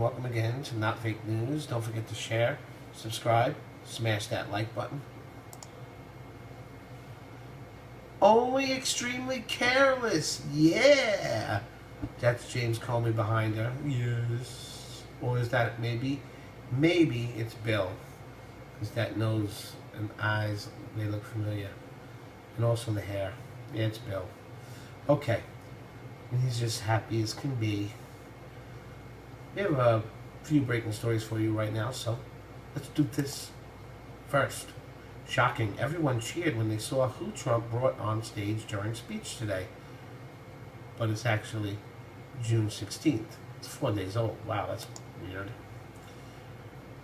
welcome again to Not Fake News. Don't forget to share, subscribe, smash that like button. Only extremely careless, yeah! That's James Comey behind her, yes. Or is that maybe it's Bill, because that nose and eyes, they look familiar. And also the hair, yeah, it's Bill. Okay, and he's just happy as can be. We have a few breaking stories for you right now, so let's do this. First, shocking, everyone cheered when they saw who Trump brought on stage during speech today. But it's actually June 16th. It's 4 days old. Wow, that's weird.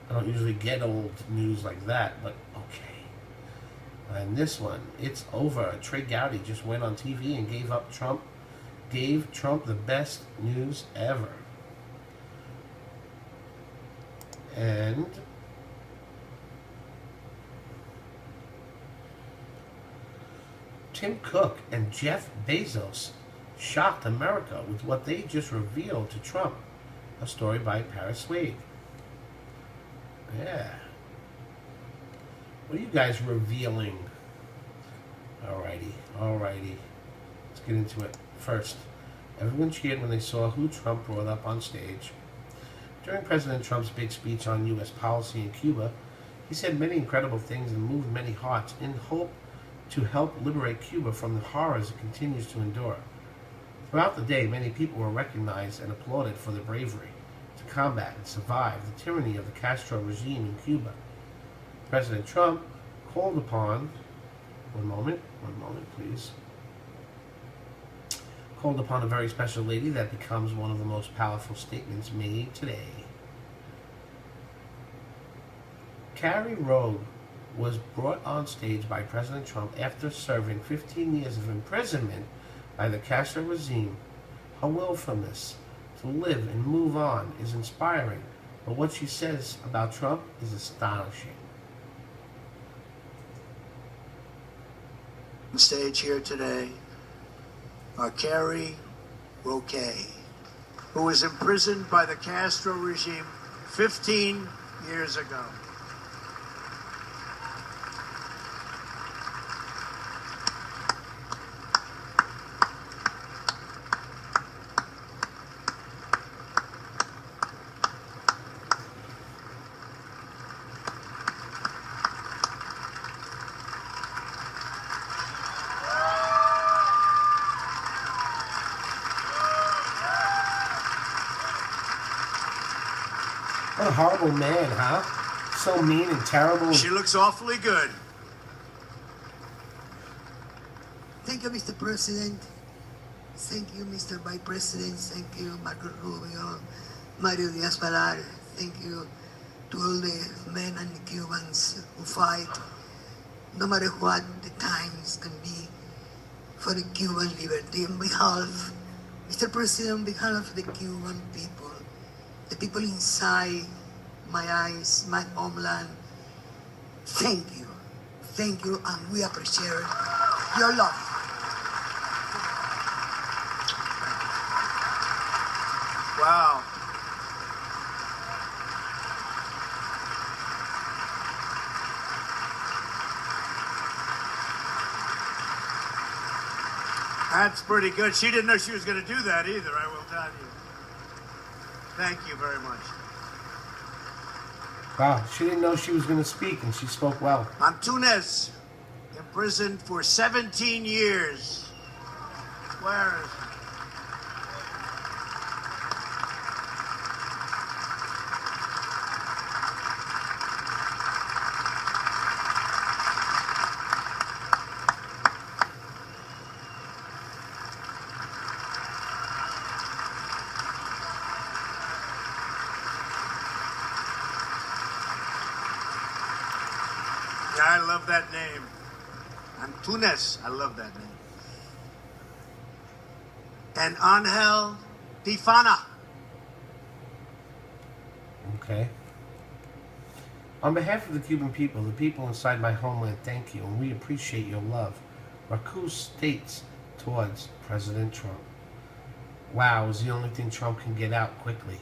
I don't usually get old news like that, but okay. And this one, it's over. Trey Gowdy just went on TV and gave Trump the best news ever. And Tim Cook and Jeff Bezos shocked America with what they just revealed to Trump. A story by Paris Wade. Yeah. What are you guys revealing? Alrighty. Let's get into it. First, everyone cheered when they saw who Trump brought up on stage. During President Trump's big speech on U.S. policy in Cuba, he said many incredible things and moved many hearts in hope to help liberate Cuba from the horrors it continues to endure. Throughout the day, many people were recognized and applauded for their bravery to combat and survive the tyranny of the Castro regime in Cuba. President Trump called upon, one moment please, called upon a very special lady that becomes one of the most powerful statements made today. Carrie Rogue was brought on stage by President Trump after serving 15 years of imprisonment by the Castro regime. Her willfulness to live and move on is inspiring, but what she says about Trump is astonishing. On stage here today are Carrie Roque, who was imprisoned by the Castro regime 15 years ago. What a horrible man, huh? So mean and terrible. She looks awfully good. Thank you, Mr. President. Thank you, Mr. Vice President. Thank you, Marco Rubio, Mario Diaz-Balart. Thank you to all the men and the Cubans who fight, no matter what the times can be, for the Cuban liberty. On behalf, Mr. President, on behalf of the Cuban people, the people inside my eyes, my homeland, thank you. Thank you, and we appreciate your love. Wow. That's pretty good. She didn't know she was going to do that either, I will tell you. Thank you very much. Wow, she didn't know she was going to speak, and she spoke well. Antunes, imprisoned for 17 years. Where is he? Yeah, I love that name. Antunes, I love that name. And Angel Tifana. Okay. On behalf of the Cuban people, the people inside my homeland, thank you, and we appreciate your love. Marcus states towards President Trump. Wow, is the only thing Trump can get out quickly.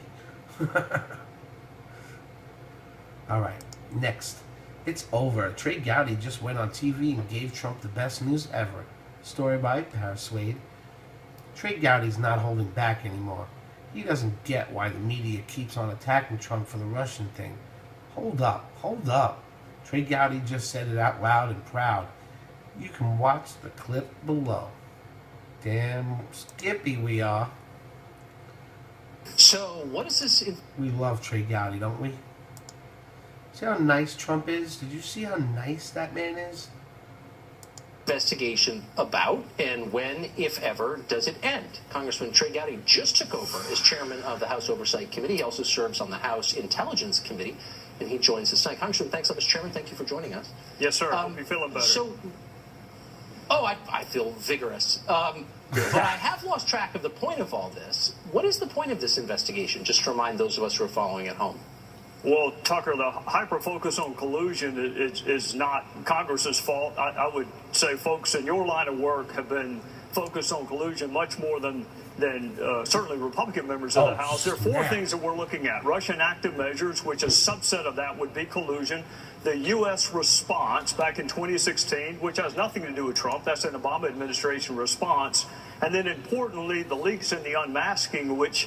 All right, next. It's over. Trey Gowdy just went on TV and gave Trump the best news ever. Story by Paris Wade. Trey Gowdy's not holding back anymore. He doesn't get why the media keeps on attacking Trump for the Russian thing. Hold up, hold up. Trey Gowdy just said it out loud and proud. You can watch the clip below. Damn skippy we are. So what is this? We love Trey Gowdy, don't we? See how nice Trump is? Did you see how nice that man is? Investigation about, and when, if ever, does it end? Congressman Trey Gowdy just took over as chairman of the House Oversight Committee. He also serves on the House Intelligence Committee, and he joins us tonight. Congressman, thanks so much, Chairman. Thank you for joining us. Yes, sir. Hope you're feeling better. I feel vigorous. But I have lost track of the point of all this. What is the point of this investigation? Just to remind those of us who are following at home. Well, Tucker, the hyper-focus on collusion is not Congress's fault. I would say folks in your line of work have been focused on collusion much more than certainly Republican members of the House. There are four things that we're looking at. Russian active measures, which a subset of that would be collusion. The U.S. response back in 2016, which has nothing to do with Trump. That's an Obama administration response. And then, importantly, the leaks and the unmasking, which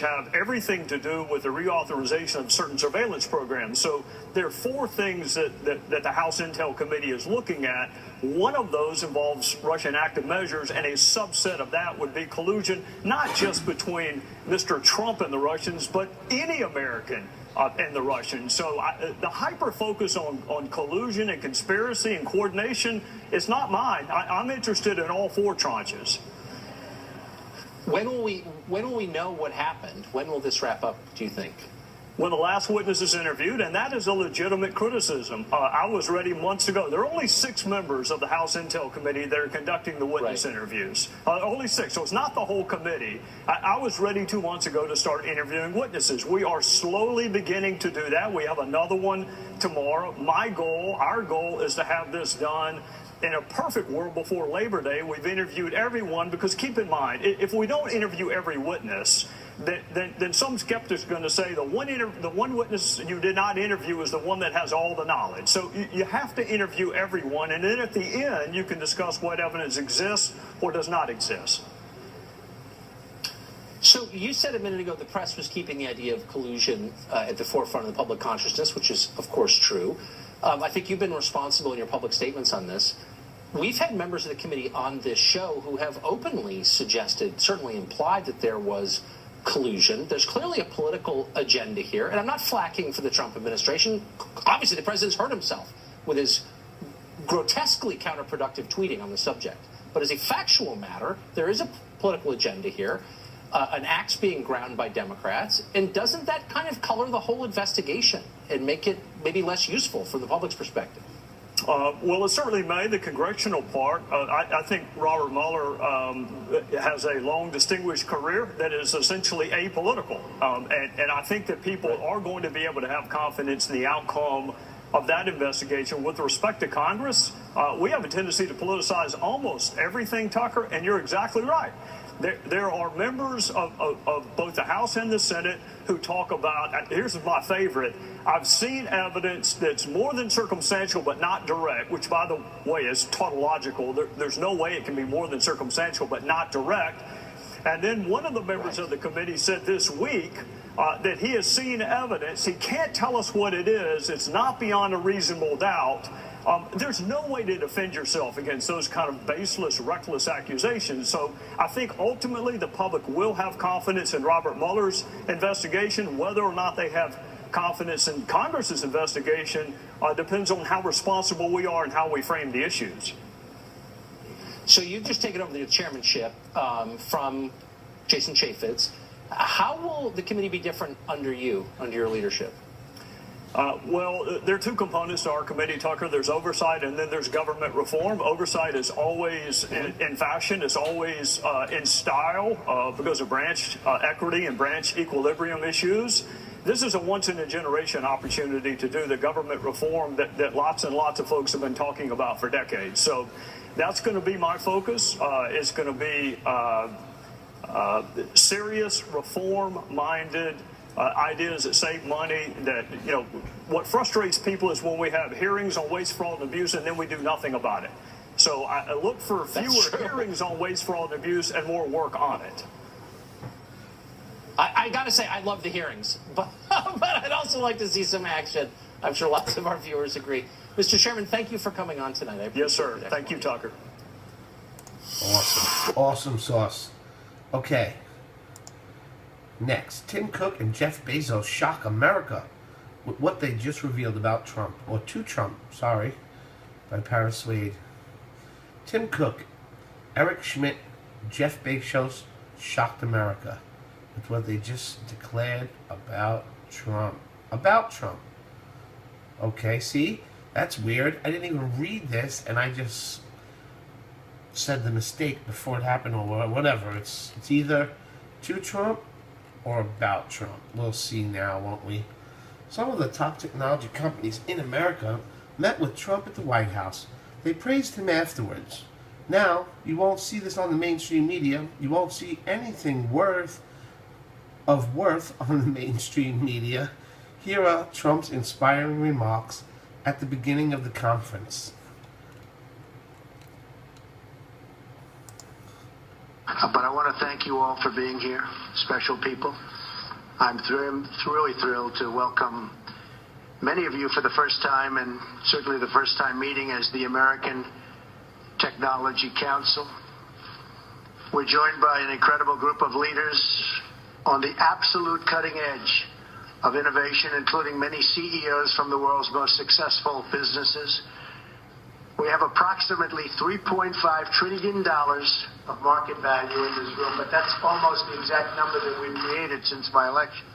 have everything to do with the reauthorization of certain surveillance programs. So there are four things that the House Intel Committee is looking at. One of those involves Russian active measures, and a subset of that would be collusion, not just between Mr. Trump and the Russians, but any American and the Russians. So the hyper-focus on collusion and conspiracy and coordination is not mine. I'm interested in all four tranches. When will we know what happened? When will this wrap up, do you think? When the last witness is interviewed, and that is a legitimate criticism. I was ready months ago. There are only 6 members of the House Intel Committee that are conducting the witness interviews. Only 6, so it's not the whole committee. I was ready 2 months ago to start interviewing witnesses. We are slowly beginning to do that. We have another one tomorrow. Our goal is to have this done in a perfect world before Labor Day. We've interviewed everyone, because keep in mind, if we don't interview every witness, then some skeptics are going to say the one witness you did not interview is the one that has all the knowledge. So you have to interview everyone, and then at the end you can discuss what evidence exists or does not exist. So you said a minute ago the press was keeping the idea of collusion at the forefront of the public consciousness, which is, of course, true. I think you've been responsible in your public statements on this. We've had members of the committee on this show who have openly suggested, certainly implied, that there was collusion. There's clearly a political agenda here, and I'm not flacking for the Trump administration. Obviously, the president's hurt himself with his grotesquely counterproductive tweeting on the subject. But as a factual matter, there is a political agenda here, an axe being ground by Democrats, and doesn't that kind of color the whole investigation and make it maybe less useful from the public's perspective? Well, it certainly may. The congressional part, I think Robert Mueller has a long, distinguished career that is essentially apolitical. And I think that people are going to be able to have confidence in the outcome of that investigation. With respect to Congress, we have a tendency to politicize almost everything, Tucker, and you're exactly right. There are members of both the House and the Senate who talk about, here's my favorite, I've seen evidence that's more than circumstantial but not direct, which, by the way, is tautological. There's no way it can be more than circumstantial but not direct. And then one of the members of the committee said this week that he has seen evidence. He can't tell us what it is. It's not beyond a reasonable doubt. There's no way to defend yourself against those kind of baseless, reckless accusations. So I think ultimately the public will have confidence in Robert Mueller's investigation. Whether or not they have confidence in Congress's investigation depends on how responsible we are and how we frame the issues. So you've just taken over the chairmanship from Jason Chaffetz. How will the committee be different under your leadership? Well, there are two components to our committee, Tucker. There's oversight and then there's government reform. Oversight is always in fashion. It's always in style because of branch equity and branch equilibrium issues. This is a once-in-a-generation opportunity to do the government reform that lots and lots of folks have been talking about for decades. So that's going to be my focus. It's going to be serious, reform-minded ideas that save money. That, you know, what frustrates people is when we have hearings on waste, fraud, and abuse, and then we do nothing about it. So I look for fewer hearings on waste, fraud, and abuse, and more work on it. I got to say, I love the hearings, but I'd also like to see some action. I'm sure lots of our viewers agree. Mr. Chairman, thank you for coming on tonight. Yes, sir. Thank you, Tucker. Awesome. Awesome sauce. Okay. Next, Tim Cook and Jeff Bezos shock America with what they just revealed about Trump, or to Trump, sorry, by Paris Wade. Tim Cook, Eric Schmidt, Jeff Bezos shocked America with what they just declared about Trump. About Trump. Okay, see? That's weird. I didn't even read this, and I just said the mistake before it happened, or whatever. It's either to Trump or about Trump. We'll see now, won't we? Some of the top technology companies in America met with Trump at the White House. They praised him afterwards. Now, you won't see this on the mainstream media. You won't see anything worth on the mainstream media. Here are Trump's inspiring remarks at the beginning of the conference. But I want to thank you all for being here, special people. I'm really thrilled to welcome many of you for the first time, and certainly the first time meeting as the American Technology Council. We're joined by an incredible group of leaders on the absolute cutting edge of innovation, including many CEOs from the world's most successful businesses. We have approximately $3.5 trillion of market value in this room, but that's almost the exact number that we've created since my election.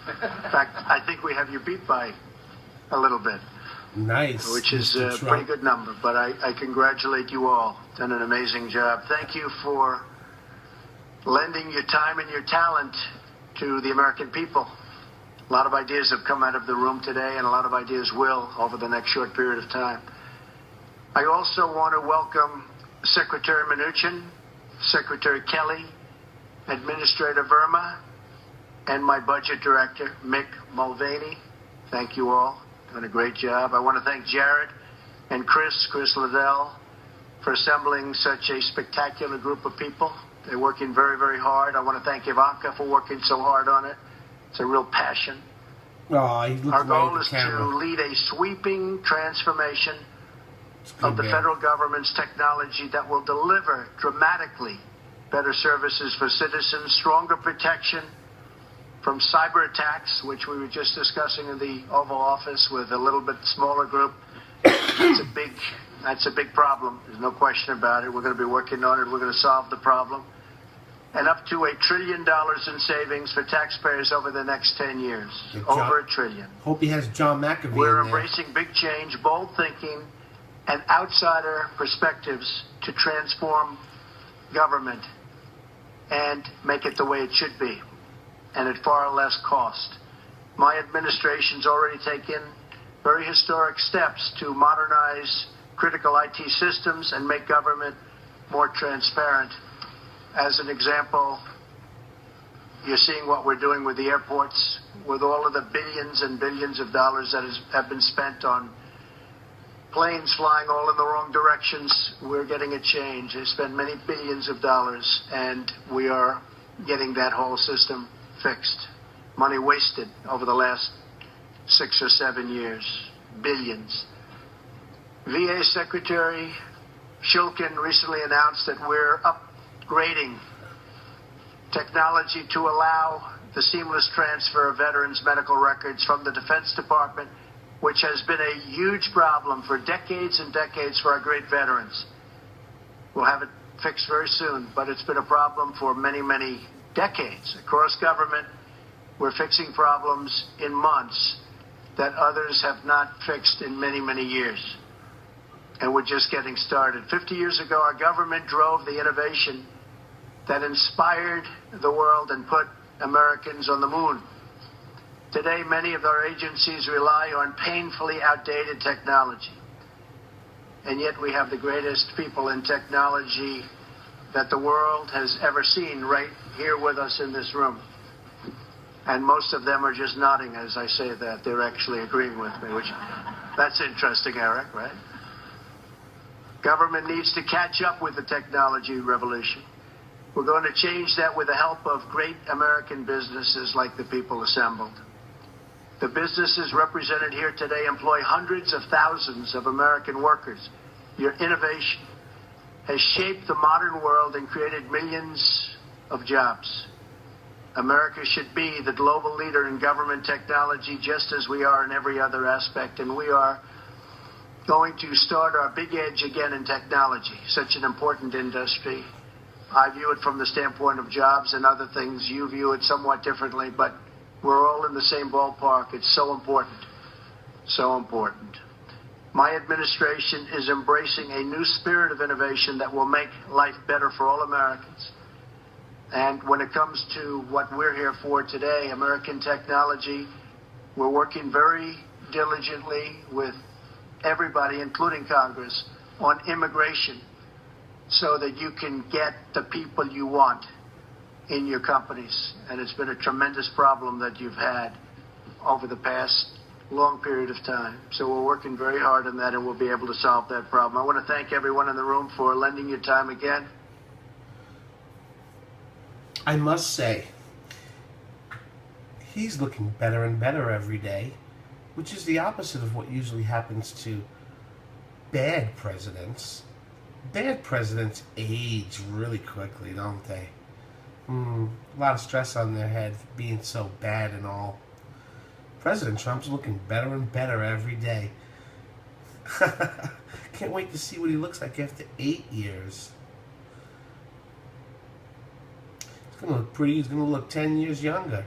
In fact, I think we have you beat by a little bit. Nice. Which is a pretty good number, but I congratulate you all. Done an amazing job. Thank you for lending your time and your talent to the American people. A lot of ideas have come out of the room today, and a lot of ideas will over the next short period of time. I also want to welcome Secretary Mnuchin, Secretary Kelly, Administrator Verma, and my Budget Director, Mick Mulvaney. Thank you all. Doing a great job. I want to thank Jared and Chris Liddell, for assembling such a spectacular group of people. They're working very, very hard. I want to thank Ivanka for working so hard on it. It's a real passion. Oh, our goal is to lead a sweeping transformation of the federal government's technology that will deliver dramatically better services for citizens, stronger protection from cyber attacks, which we were just discussing in the Oval Office with a little bit smaller group. That's a big problem. There's no question about it. We're going to be working on it. We're going to solve the problem. And up to $1 trillion in savings for taxpayers over the next 10 years. Over $1 trillion. Hope he has John McAfee. We're embracing big change, bold thinking, and outsider perspectives to transform government and make it the way it should be, and at far less cost. My administration's already taken very historic steps to modernize critical IT systems and make government more transparent. As an example, you're seeing what we're doing with the airports, with all of the billions and billions of dollars that have been spent on planes flying all in the wrong directions. We're getting a change. They spend many billions of dollars, and we are getting that whole system fixed. Money wasted over the last 6 or 7 years. Billions. VA Secretary Shulkin recently announced that we're upgrading technology to allow the seamless transfer of veterans' medical records from the Defense Department, which has been a huge problem for decades and decades for our great veterans. We'll have it fixed very soon, but it's been a problem for many, many decades. Across government, we're fixing problems in months that others have not fixed in many, many years. And we're just getting started. 50 years ago, our government drove the innovation that inspired the world and put Americans on the moon. Today, many of our agencies rely on painfully outdated technology. And yet we have the greatest people in technology that the world has ever seen right here with us in this room. And most of them are just nodding as I say that. They're actually agreeing with me, which that's interesting, Eric, right? Government needs to catch up with the technology revolution. We're going to change that with the help of great American businesses like the people assembled. The businesses represented here today employ hundreds of thousands of American workers. Your innovation has shaped the modern world and created millions of jobs. America should be the global leader in government technology just as we are in every other aspect, and we are going to start our big edge again in technology, such an important industry. I view it from the standpoint of jobs and other things. You view it somewhat differently, but we're all in the same ballpark. It's so important, so important. My administration is embracing a new spirit of innovation that will make life better for all Americans. And when it comes to what we're here for today, American technology, we're working very diligently with everybody, including Congress, on immigration so that you can get the people you want in your companies. And it's been a tremendous problem that you've had over the past long period of time. So we're working very hard on that, and we'll be able to solve that problem. I want to thank everyone in the room for lending your time again. I must say, he's looking better and better every day, which is the opposite of what usually happens to bad presidents. Bad presidents age really quickly, don't they? A lot of stress on their head for being so bad and all. President Trump's looking better and better every day. Can't wait to see what he looks like after 8 years. He's going to look pretty. He's going to look 10 years younger.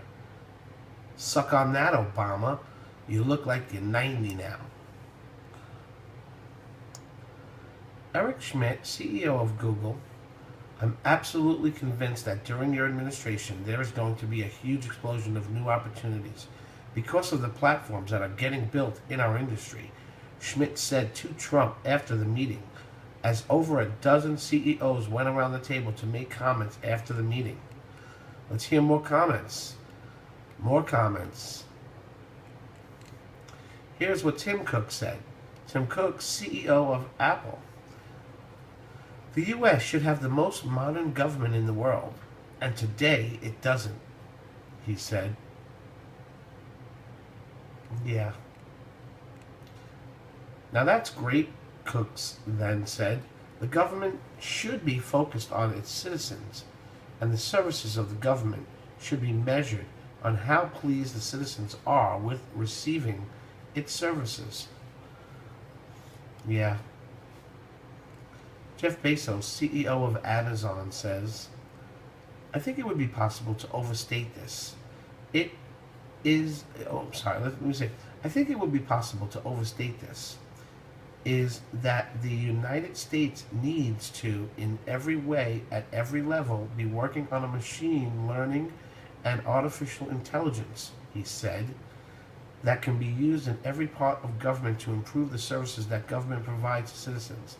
Suck on that, Obama. You look like you're 90 now. Eric Schmidt, CEO of Google, I'm absolutely convinced that during your administration there is going to be a huge explosion of new opportunities because of the platforms that are getting built in our industry, Schmidt said to Trump after the meeting, as over a dozen CEOs went around the table to make comments after the meeting. Let's hear more comments. More comments. Here's what Tim Cook said. Tim Cook, CEO of Apple. The U.S. should have the most modern government in the world, and today it doesn't, he said. Yeah. Now that's great, Cooks then said. The government should be focused on its citizens, and the services of the government should be measured on how pleased the citizens are with receiving its services. Yeah. Jeff Bezos, CEO of Amazon, says, I think it would be possible to overstate this. I think it would be possible to overstate this. Is that the United States needs to, in every way, at every level, be working on a machine learning and artificial intelligence, he said, that can be used in every part of government to improve the services that government provides to citizens.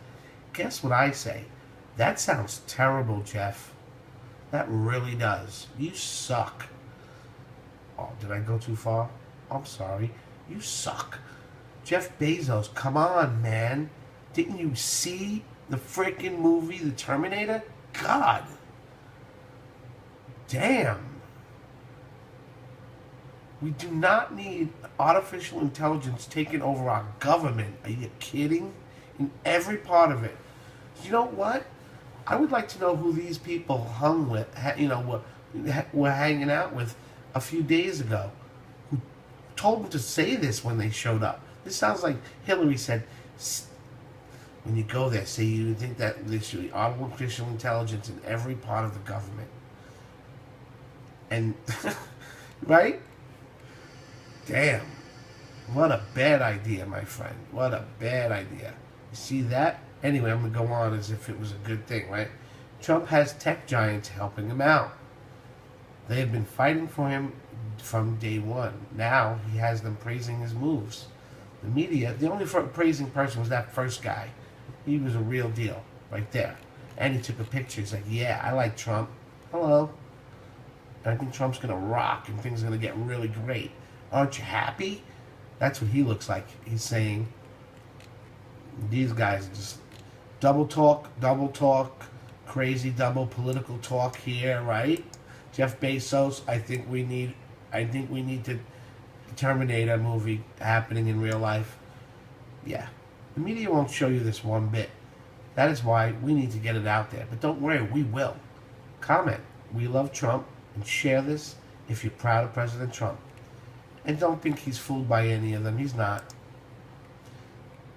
Guess what I say? That sounds terrible, Jeff. That really does. You suck. Oh, did I go too far? I'm sorry. You suck. Jeff Bezos, come on, man. Didn't you see the freaking movie, The Terminator? God. Damn. We do not need artificial intelligence taking over our government. Are you kidding? In every part of it. You know what? I would like to know who these people hung with, were hanging out with a few days ago, who told them to say this when they showed up. This sounds like Hillary said, when you go there, say you think that there should be artificial intelligence in every part of the government. And, right? Damn. What a bad idea, my friend. What a bad idea. You see that? Anyway, I'm going to go on as if it was a good thing, right? Trump has tech giants helping him out. They have been fighting for him from day one. Now he has them praising his moves. The media, the only praising person was that first guy. He was a real deal, right there. And he took a picture. He's like, yeah, I like Trump. Hello. And I think Trump's going to rock and things are going to get really great. Aren't you happy? That's what he looks like. He's saying, these guys just double talk, crazy double political talk here, right? Jeff Bezos, I think we need the Terminator movie happening in real life. Yeah. The media won't show you this one bit. That is why we need to get it out there. But don't worry, we will. Comment, we love Trump, and share this if you're proud of President Trump. And don't think he's fooled by any of them. He's not.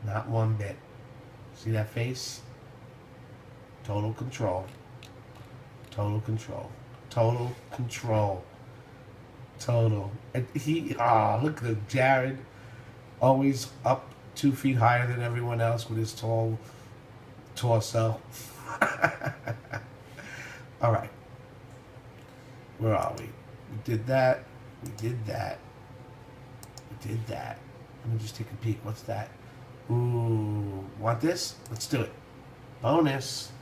Not one bit. See that face? Total control. Total control. Total control. Total. And look at Jared. Always up 2 feet higher than everyone else with his tall torso. All right. Where are we? We did that. We did that. We did that. Let me just take a peek. What's that? Ooh. Want this? Let's do it. Bonus.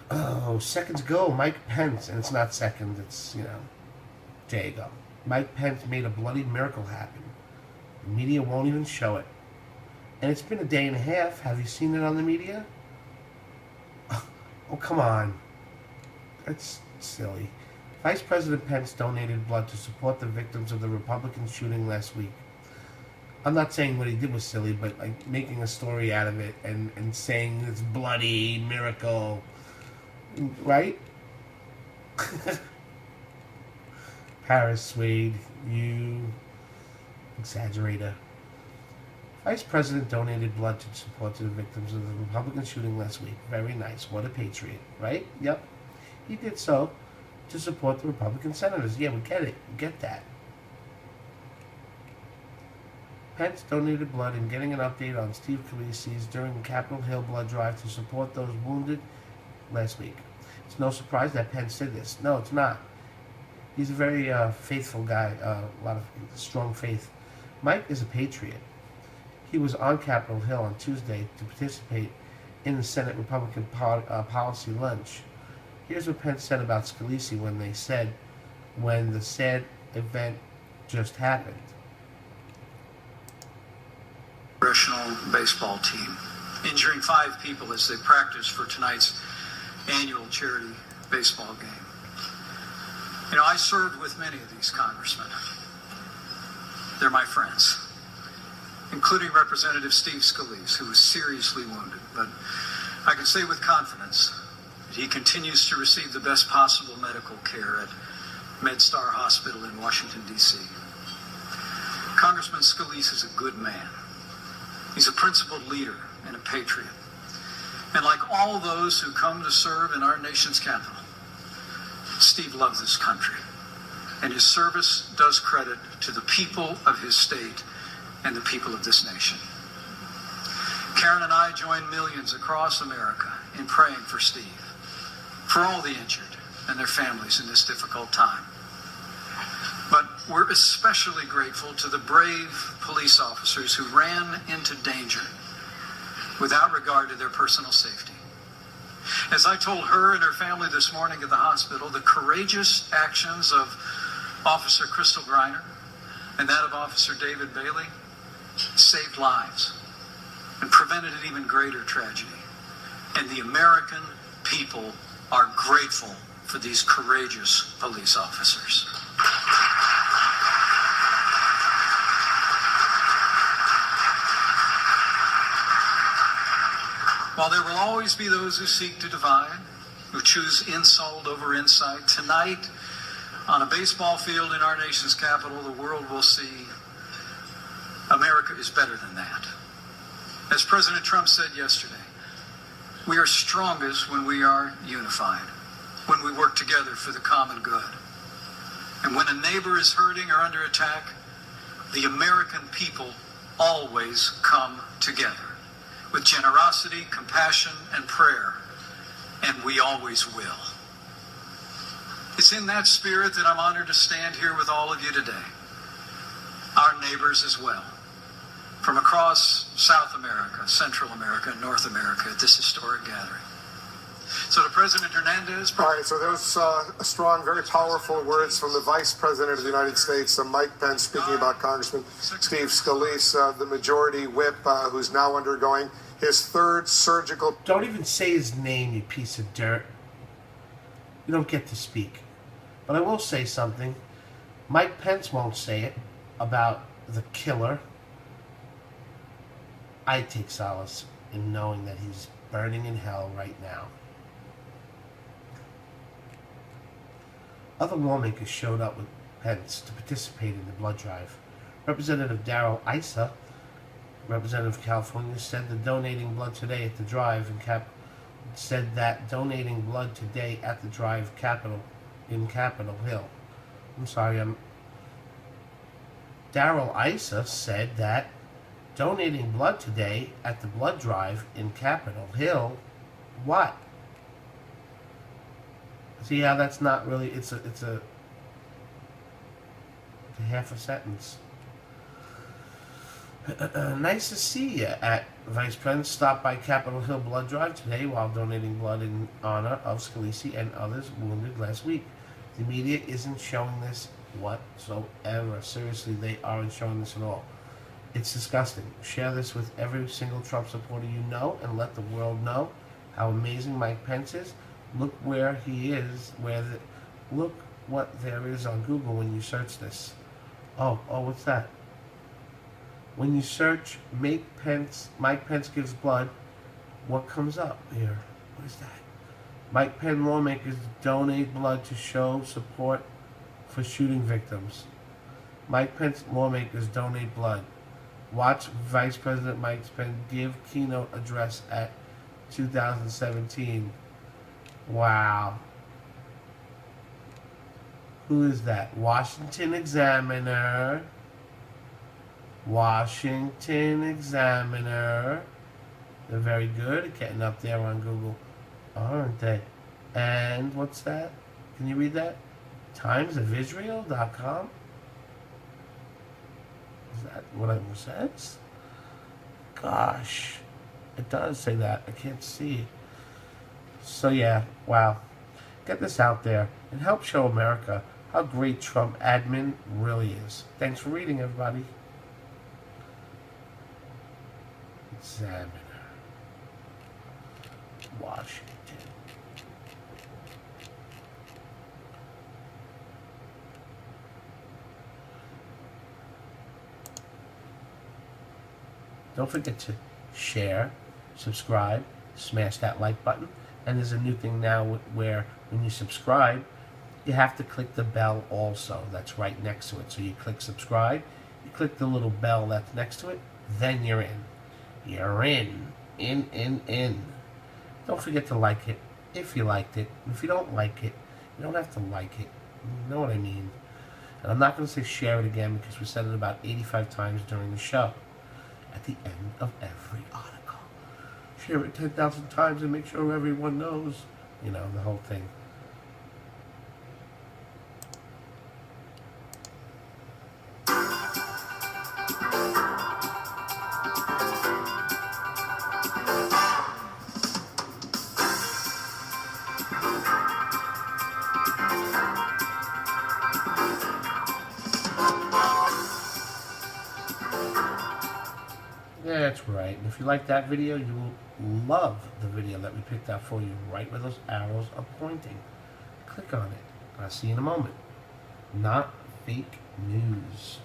Oh, seconds ago, Mike Pence, and it's not second, it's, day ago. Mike Pence made a bloody miracle happen. The media won't even show it. And it's been a day and a half. Have you seen it on the media? Oh, come on. That's silly. Vice President Pence donated blood to support the victims of the Republican shooting last week. I'm not saying what he did was silly, but like making a story out of it and saying it's bloody miracle, right? Paris Swade, you exaggerator. Vice President donated blood to support the victims of the Republican shooting last week. Very nice. What a patriot, right? Yep. He did so to support the Republican senators. Yeah, we get it. We get that. Pence donated blood and getting an update on Steve Scalisi's during the Capitol Hill blood drive to support those wounded last week. It's no surprise that Pence did this. No, it's not. He's a very faithful guy, a lot of strong faith. Mike is a patriot. He was on Capitol Hill on Tuesday to participate in the Senate Republican policy lunch. Here's what Pence said about Scalisi when the said event just happened. Professional baseball team, injuring 5 people as they practice for tonight's annual charity baseball game. I served with many of these congressmen. They're my friends, including Representative Steve Scalise, who was seriously wounded. But I can say with confidence that he continues to receive the best possible medical care at MedStar Hospital in Washington, D.C. Congressman Scalise is a good man. He's a principled leader and a patriot. And like all those who come to serve in our nation's capital, Steve loves this country. And his service does credit to the people of his state and the people of this nation. Karen and I join millions across America in praying for Steve, for all the injured and their families in this difficult time. But we're especially grateful to the brave police officers who ran into danger without regard to their personal safety. As I told her and her family this morning at the hospital, the courageous actions of Officer Crystal Griner and that of Officer David Bailey saved lives and prevented an even greater tragedy. And the American people are grateful for these courageous police officers. While there will always be those who seek to divide, who choose insult over insight, tonight on a baseball field in our nation's capital, the world will see America is better than that. As President Trump said yesterday, we are strongest when we are unified, when we work together for the common good. And when a neighbor is hurting or under attack, the American people always come together with generosity, compassion, and prayer, and we always will. It's in that spirit that I'm honored to stand here with all of you today, our neighbors as well, from across South America, Central America, and North America at this historic gathering. So to President Hernandez. All right, so those strong, very powerful words from the Vice President of the United States, Mike Pence, speaking about Congressman Steve Scalise, the Majority Whip, who's now undergoing his third surgical... Don't even say his name, you piece of dirt. You don't get to speak. But I will say something. Mike Pence won't say it about the killer. I take solace in knowing that he's burning in hell right now. Other lawmakers showed up with Pence to participate in the blood drive. Representative Darrell Issa, representative of California, said that donating blood today at the drive in Capitol Hill. Darrell Issa said that donating blood today at the blood drive in Capitol Hill, what? See how that's not really, it's a half a sentence. Nice to see you at Vice President. Stopped by Capitol Hill blood drive today while donating blood in honor of Scalise and others wounded last week. The media isn't showing this whatsoever. Seriously, they aren't showing this at all. It's disgusting. Share this with every single Trump supporter you know and let the world know how amazing Mike Pence is. Look where he is. Look what there is on Google when you search this. Oh, what's that? When you search Mike Pence gives blood, what comes up here? What is that? Mike Pence lawmakers donate blood to show support for shooting victims. Mike Pence lawmakers donate blood. Watch Vice President Mike Pence give keynote address at 2017. Wow. Who is that? Washington Examiner. Washington Examiner. They're very good at getting up there on Google, aren't they? And what's that? Can you read that? TimesOfIsrael.com? Is that what it says? Gosh. It does say that. I can't see. So yeah, wow. Get this out there and help show America how great Trump admin really is. Thanks for reading, everybody. Examiner. Washington. Don't forget to share, subscribe, smash that like button. And there's a new thing now where when you subscribe, you have to click the bell also. That's right next to it. So you click subscribe, you click the little bell that's next to it, then you're in. You're in. In. Don't forget to like it if you liked it. If you don't like it, you don't have to like it. You know what I mean? And I'm not going to say share it again because we said it about 85 times during the show. At the end of every article. Share it 10,000 times and make sure everyone knows. You know, the whole thing. That's right. And if you like that video, you will love the video that we picked out for you right where those arrows are pointing. Click on it. I'll see you in a moment. Not fake news.